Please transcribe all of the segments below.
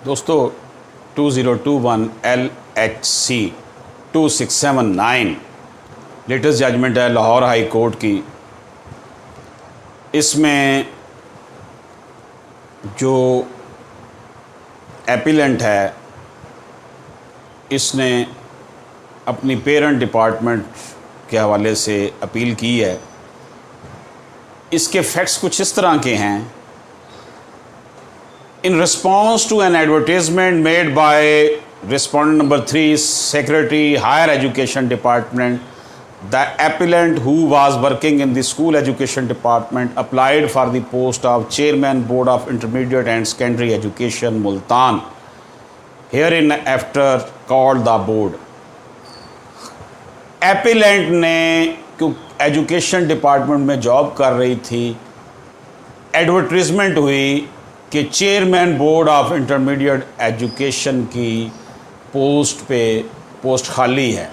दोस्तों 2021 LHC 2679 latest judgement है Lahore high court की। इसमें जो एपिलेंट है इसने अपनी पेरेंट डिपार्टमेंट के हवाले से अपील की है। इसके फैक्ट्स कुछ इस तरह के हैं। In response to an advertisement made by respondent number 3, Secretary, Higher Education Department, the appellant who was working in the School Education Department applied for the post of Chairman Board of Intermediate and Secondary Education, Multan, hereinafter called the board. Appellant ने क्यों education department में job कर रही थी, advertisement हुई कि chairman board of intermediate education की post खाली है।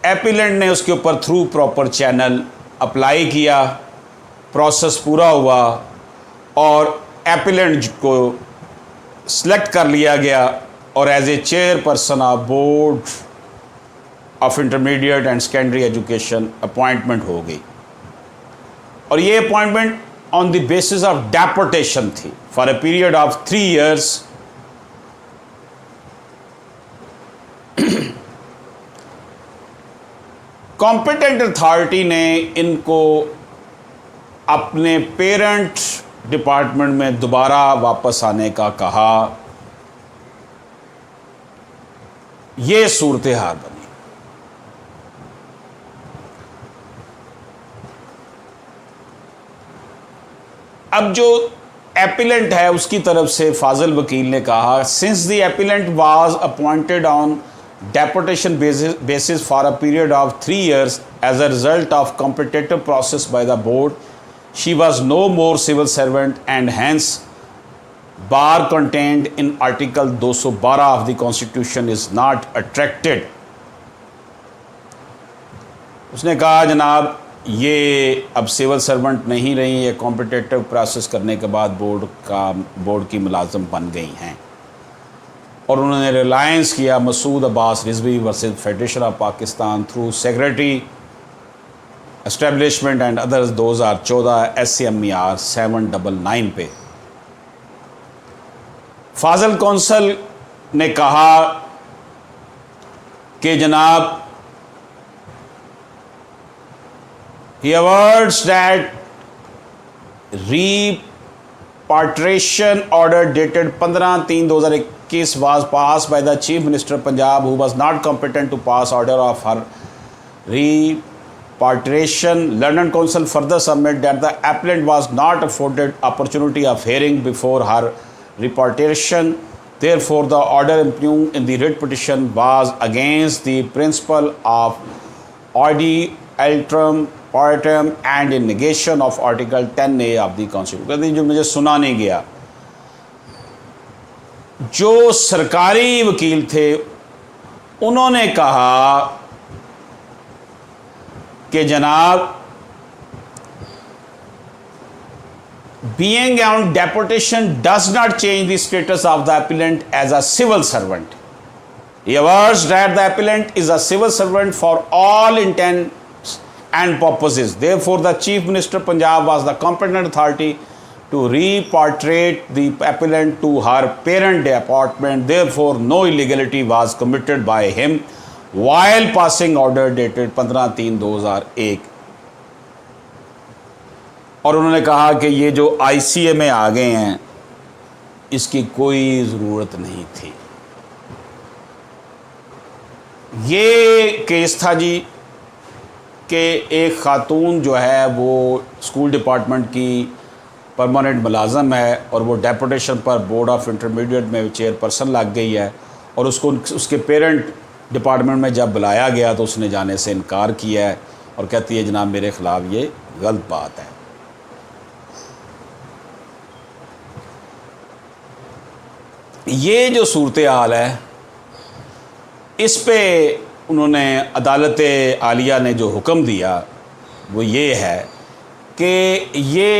एपिलेंट ने उसके ऊपर थ्रू प्रॉपर चैनल अप्लाई किया, प्रोसेस पूरा हुआ और एपिलेंट को सिलेक्ट कर लिया गया और as a chairperson of board of intermediate and secondary education appointment हो गई। और ये appointment on the basis of deportation थी for a period of 3 years। Competent authority ने इनको अपने पेरेंट डिपार्टमेंट में दोबारा वापस आने का कहा। ये सूरत हाल बनी। अब जो एपिलेंट है उसकी तरफ से फाजिल वकील ने कहा, since the appellant was appointed on deputation basis for a period of 3 years as a result of competitive process by the board, she was no more civil servant and hence bar contained in article 212 of the constitution is not attracted. उसने कहा जनाब ये अब civil servant नहीं रही, ये competitive process करने के बाद बोर्ड की मुलाजम बन गई हैं। और उन्होंने रिलायंस किया Masood Abbas Rizvi versus federation of Pakistan through secretary establishment and others 2014 SCMER 799 पे। फाजिल कौंसल ने कहा कि जनाब he averts that repatriation order dated 15/3/2021 was passed by the Chief Minister Punjab, who was not competent to pass order of her repatriation. London Council further submitted that the appellant was not afforded opportunity of hearing before her repatriation. Therefore, the order impugned in the writ petition was against the principle of ordi altrum partem and in negation of Article 10A of the Constitution। जो मुझे सुना नहीं गया। जो सरकारी वकील थे उन्होंने कहा कि जनाब being on deportation does not change the status of the appellant as a civil servant. He averts that the appellant is a civil servant for all intents and purposes. Therefore, the Chief Minister Punjab was the competent authority to repatriate the appellant to her parent department. Therefore, no illegality was committed by him while passing order dated 15/3/2001। और उन्होंने कहा कि ये जो ICA में आ गए हैं इसकी कोई ज़रूरत नहीं थी। ये केस था जी कि एक ख़ातून जो है वो स्कूल डिपार्टमेंट की परमानेंट मुलाजम है और वो डेपुटेशन पर बोर्ड ऑफ इंटरमीडिएट में चेयरपर्सन लग गई है और उसको उसके पेरेंट डिपार्टमेंट में जब बुलाया गया तो उसने जाने से इनकार किया है और कहती है जनाब मेरे ख़िलाफ़ ये गलत बात है। ये जो सूरत हाल है इस पे उन्होंने अदालत आलिया ने जो हुक्म दिया वो ये है कि ये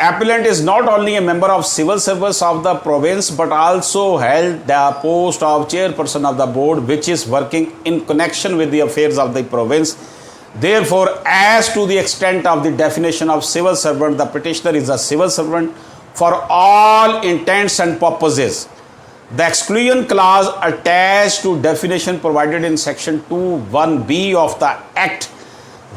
Appellant is not only a member of civil service of the province but also held the post of chairperson of the board which is working in connection with the affairs of the province. Therefore, as to the extent of the definition of civil servant, the petitioner is a civil servant for all intents and purposes. The exclusion clause attached to definition provided in section 2(1)(b) of the Act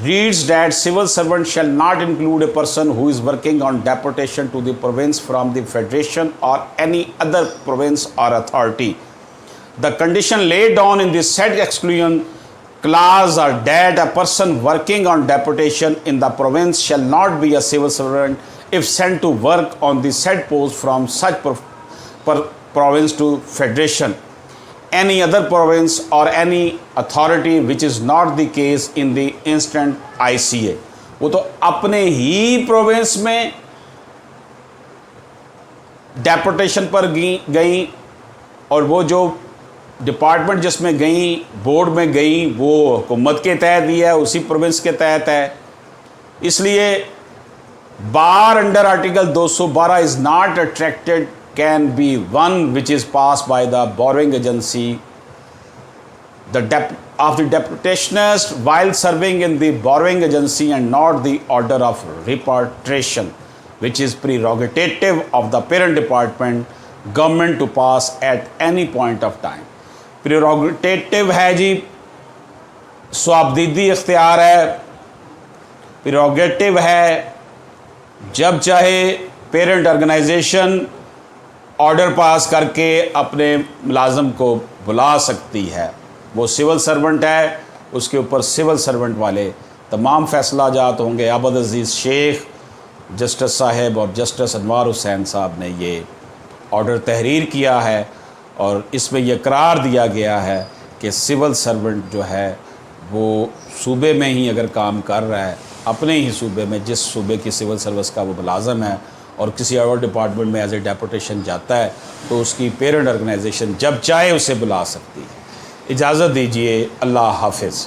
reads that civil servant shall not include a person who is working on deputation to the province from the federation or any other province or authority. The condition laid down in the said exclusion clause are that a person working on deputation in the province shall not be a civil servant if sent to work on the said post from such province to federation, any other province or any authority, which is not the case in the instant ICA. वो तो अपने ही province में deputation पर गई और वो जो department जिसमें गई, बोर्ड में गई, वो हुकूमत के तहत ही है, उसी प्रोविंस के तहत है. इसलिए bar under article 212 is not attracted can be one which is passed by the borrowing agency of the deputationers while serving in the borrowing agency and not the order of repatriation, which is prerogative of the parent department government to pass at any point of time. Prerogative है जी, स्वाबदीदी इख्तियार है, prerogative है, जब चाहे parent organisation order pass करके अपने मुलाजम को बुला सकती है. वो सिविल सर्वेंट है, उसके ऊपर सिविल सर्वेंट वाले तमाम फैसला जात होंगे. अब्दुल अजीज़ शेख जस्टिस साहब और जस्टिस अनवार हुसैन साहब ने ये ऑर्डर तहरीर किया है और इसमें यह करार दिया गया है कि सिविल सर्वेंट जो है वो सूबे में ही अगर काम कर रहा है, अपने ही सूबे में, जिस सूबे की सिविल सर्विस का वो मुलाजम है और किसी और डिपार्टमेंट में एज ए डेपुटेशन जाता है, तो उसकी पेरेंट ऑर्गेनाइजेशन जब चाहे उसे बुला सकती है. इजाज़त दीजिए. अल्लाह हाफिज़.